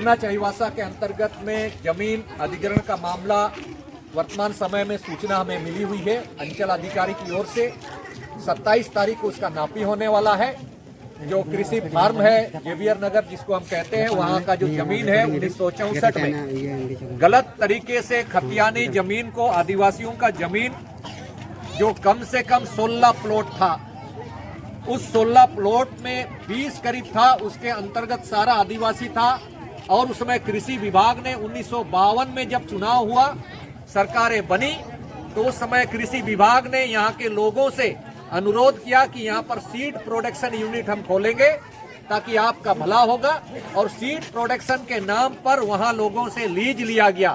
पटना चाईबासा के अंतर्गत में जमीन अधिग्रहण का मामला वर्तमान समय में सूचना हमें मिली हुई है। अंचल अधिकारी की ओर से 27 तारीख को उसका नापी होने वाला है। जो कृषि फार्म है जेवियर नगर जिसको हम कहते हैं, वहाँ का जो जमीन है 1964 में गलत तरीके से खतियानी जमीन को, आदिवासियों का जमीन जो कम से कम 16 प्लॉट था, उस 16 प्लॉट में 20 करीब था, उसके अंतर्गत सारा आदिवासी था। और उसमें कृषि विभाग ने 1952 में जब चुनाव हुआ, सरकारें बनी, तो उस समय कृषि विभाग ने यहाँ के लोगों से अनुरोध किया कि यहाँ पर सीड प्रोडक्शन यूनिट हम खोलेंगे ताकि आपका भला होगा। और सीड प्रोडक्शन के नाम पर वहाँ लोगों से लीज लिया गया।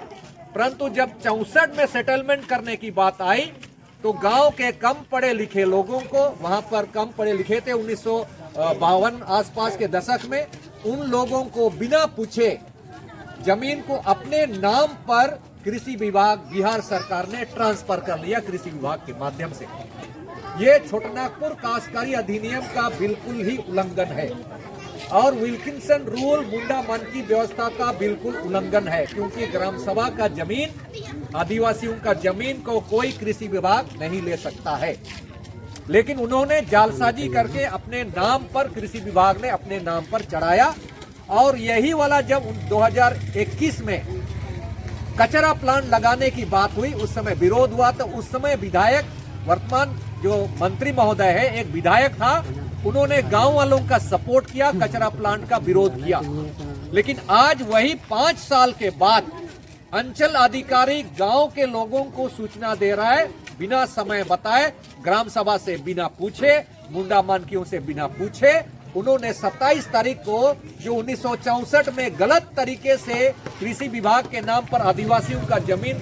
परंतु जब 64 में सेटलमेंट करने की बात आई तो गांव के कम पढ़े लिखे लोगों को, वहां पर कम पढ़े लिखे थे 1952 आसपास के दशक में, उन लोगों को बिना पूछे जमीन को अपने नाम पर कृषि विभाग, बिहार सरकार ने ट्रांसफर कर लिया कृषि विभाग के माध्यम से। ये छोटानागपुर काश्तकारी अधिनियम का बिल्कुल ही उल्लंघन है और विल्किंसन रूल, मुंडा मन की व्यवस्था का बिल्कुल उल्लंघन है, क्योंकि ग्राम सभा का जमीन, आदिवासियों का जमीन को कोई कृषि विभाग नहीं ले सकता है। लेकिन उन्होंने जालसाजी करके अपने नाम पर, कृषि विभाग ने अपने नाम पर चढ़ाया। और यही वाला जब 2021 में कचरा प्लांट लगाने की बात हुई, उस समय विरोध हुआ। तो उस समय विधायक, वर्तमान जो मंत्री महोदय है, एक विधायक था, उन्होंने गांव वालों का सपोर्ट किया, कचरा प्लांट का विरोध किया। लेकिन आज वही 5 साल के बाद अंचल अधिकारी गांव के लोगों को सूचना दे रहा है, बिना समय बताए, ग्राम सभा से बिना पूछे, मुंडा मानकियों से बिना पूछे। उन्होंने 27 तारीख को जो 1964 में गलत तरीके से कृषि विभाग के नाम पर आदिवासियों का जमीन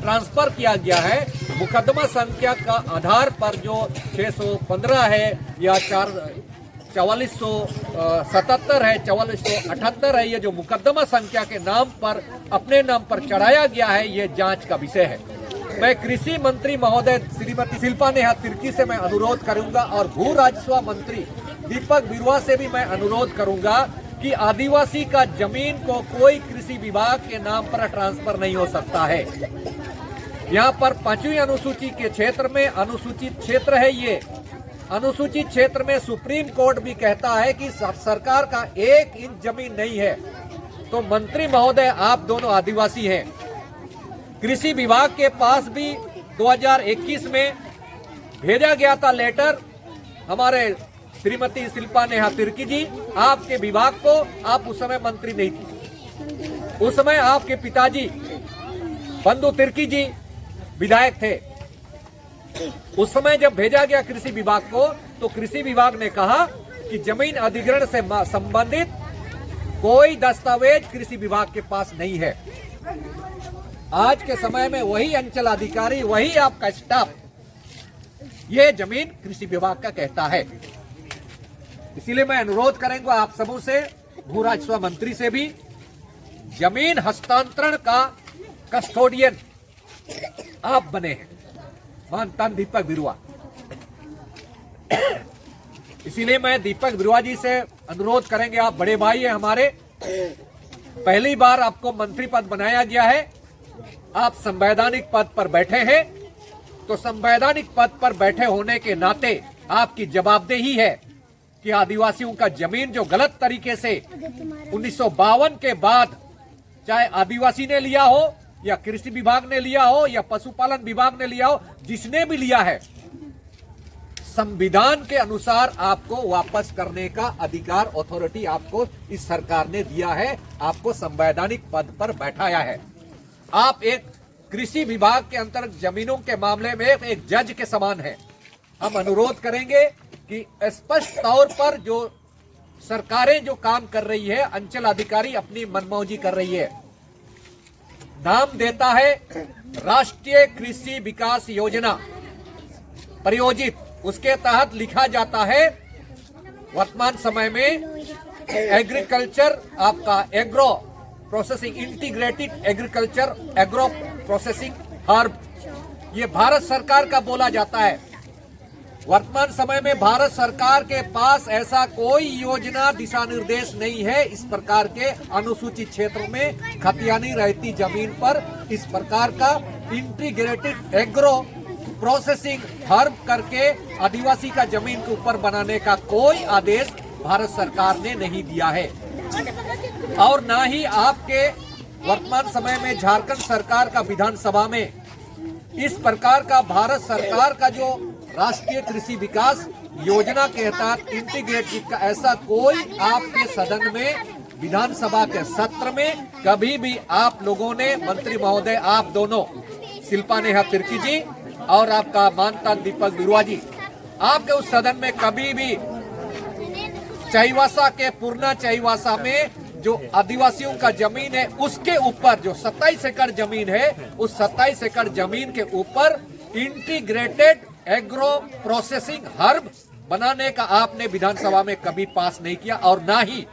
ट्रांसफर किया गया है, मुकदमा संख्या का आधार पर जो 615 है या 4477 है, 4478 है, ये जो मुकदमा संख्या के नाम पर, अपने नाम पर चढ़ाया गया है, ये जांच का विषय है। मैं कृषि मंत्री महोदय श्रीमती शिल्पा नेहा तिर्की से मैं अनुरोध करूंगा और भू राजस्व मंत्री दीपक बिरुआ से भी मैं अनुरोध करूंगा कि आदिवासी का जमीन को कोई कृषि विभाग के नाम पर ट्रांसफर नहीं हो सकता है। यहाँ पर 5वीं अनुसूची के क्षेत्र में, अनुसूचित क्षेत्र है ये, अनुसूचित क्षेत्र में सुप्रीम कोर्ट भी कहता है कि सरकार का 1 इंच जमीन नहीं है। तो मंत्री महोदय, आप दोनों आदिवासी हैं, कृषि विभाग के पास भी 2021 में भेजा गया था लेटर हमारे श्रीमती शिल्पा नेहा तिर्की जी, आपके विभाग को, आप उस समय मंत्री नहीं थी, उस समय आपके पिताजी बंधु तिर्की जी विधायक थे। उस समय जब भेजा गया कृषि विभाग को, तो कृषि विभाग ने कहा कि जमीन अधिग्रहण से संबंधित कोई दस्तावेज कृषि विभाग के पास नहीं है। आज के समय में वही अंचल अधिकारी, वही आपका स्टाफ ये जमीन कृषि विभाग का कहता है। इसीलिए मैं अनुरोध करेंगे आप सबों से, भू राजस्व मंत्री से भी, जमीन हस्तांतरण का कस्टोडियन आप बने हैं, मानतान दीपक बिरुआ। इसीलिए मैं दीपक बिरुआ जी से अनुरोध करेंगे, आप बड़े भाई हैं हमारे, पहली बार आपको मंत्री पद बनाया गया है, आप संवैधानिक पद पर बैठे हैं, तो संवैधानिक पद पर बैठे होने के नाते आपकी जवाबदेही है कि आदिवासियों का जमीन जो गलत तरीके से 1952 के बाद, चाहे आदिवासी ने लिया हो या कृषि विभाग ने लिया हो या पशुपालन विभाग ने लिया हो, जिसने भी लिया है, संविधान के अनुसार आपको वापस करने का अधिकार, अथॉरिटी आपको इस सरकार ने दिया है, आपको संवैधानिक पद पर बैठाया है। आप एक कृषि विभाग के अंतर्गत जमीनों के मामले में एक जज के समान है। हम अनुरोध करेंगे कि स्पष्ट तौर पर जो सरकारें जो काम कर रही है, अंचल अधिकारी अपनी मनमौजी कर रही है। नाम देता है राष्ट्रीय कृषि विकास योजना परियोजित, उसके तहत लिखा जाता है वर्तमान समय में एग्रीकल्चर, आपका agro processing, integrated agriculture agro processing herb, ये भारत सरकार का बोला जाता है। वर्तमान समय में भारत सरकार के पास ऐसा कोई योजना दिशा निर्देश नहीं है इस प्रकार के अनुसूचित क्षेत्रों में खतियानी रहती जमीन पर इस प्रकार का इंटीग्रेटेड एग्रो प्रोसेसिंग हर्ब करके आदिवासी का जमीन के ऊपर बनाने का कोई आदेश भारत सरकार ने नहीं दिया है। और ना ही आपके वर्तमान समय में झारखंड सरकार का विधानसभा में इस प्रकार का भारत सरकार का जो राष्ट्रीय कृषि विकास योजना के तहत इंटीग्रेटेड का ऐसा कोई आपके सदन में विधानसभा के सत्र में कभी भी आप लोगों ने मंत्री महोदय, आप दोनों शिल्पा नेहा तिर्की जी और आपका मानता दीपक बिरुआ जी, आपके उस सदन में कभी भी चाईबासा के पूर्णा चाईबासा में जो आदिवासियों का जमीन है उसके ऊपर जो 27 एकड़ जमीन है उस 27 एकड़ जमीन के ऊपर इंटीग्रेटेड एग्रो प्रोसेसिंग हर्ब बनाने का आपने विधानसभा में कभी पास नहीं किया और ना ही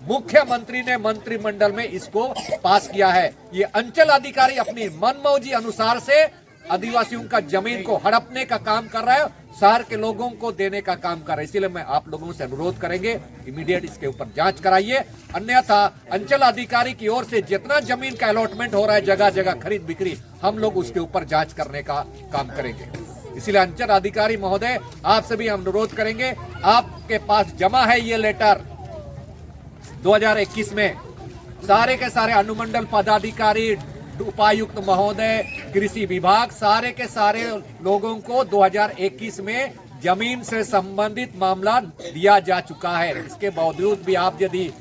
मुख्यमंत्री ने मंत्रिमंडल में इसको पास किया है। ये अंचल अधिकारी अपनी मनमौजी अनुसार से आदिवासियों का जमीन को हड़पने का काम कर रहा है, शहर के लोगों को देने का काम कर रहा है। इसलिए मैं आप लोगों से अनुरोध करेंगे इमीडिएट इसके ऊपर जांच कराइए, अन्यथा अंचल अधिकारी की ओर से जितना जमीन का अलॉटमेंट हो रहा है जगह जगह खरीद बिक्री, हम लोग उसके ऊपर जांच करने का काम करेंगे। इसलिए अंचल अधिकारी महोदय आपसे भी हम अनुरोध करेंगे, आपके पास जमा है ये लेटर 2021 में, सारे के सारे अनुमंडल पदाधिकारी, उपायुक्त महोदय, कृषि विभाग, सारे के सारे लोगों को 2021 में जमीन से संबंधित मामला दिया जा चुका है। इसके बावजूद भी आप यदि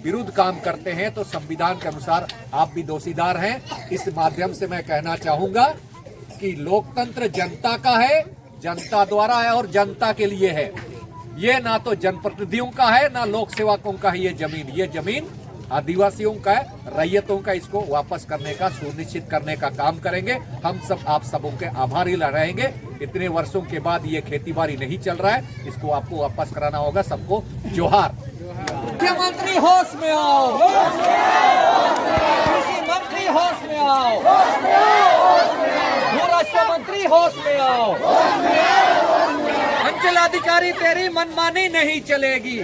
विरुद्ध काम करते हैं तो संविधान के अनुसार आप भी दोषीदार हैं। इस माध्यम से मैं कहना चाहूंगा कि लोकतंत्र जनता का है, जनता द्वारा है और जनता के लिए है। ये ना तो जनप्रतिनिधियों का है ना लोक सेवकों का है। ये जमीन आदिवासियों का है, रैयतों का। इसको वापस करने का सुनिश्चित करने का काम करेंगे। हम सब आप सबों के आभारी रहेंगे। इतने वर्षों के बाद ये खेतीबाड़ी नहीं चल रहा है, इसको आपको वापस कराना होगा। सबको जोहार। मुख्यमंत्री होश में आओ, कृषि मंत्री होश में आओ, भू राष्ट्र मंत्री होश में आओ। अंचलाधिकारी तेरी मनमानी नहीं चलेगी,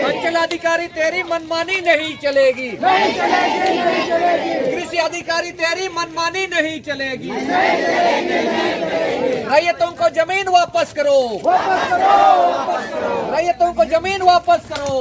अंचलाधिकारी तेरी मनमानी नहीं चलेगी, कृषि अधिकारी तेरी मनमानी नहीं चलेगी। रैयतों को जमीन वापस करो, रैयतों को जमीन वापस करो।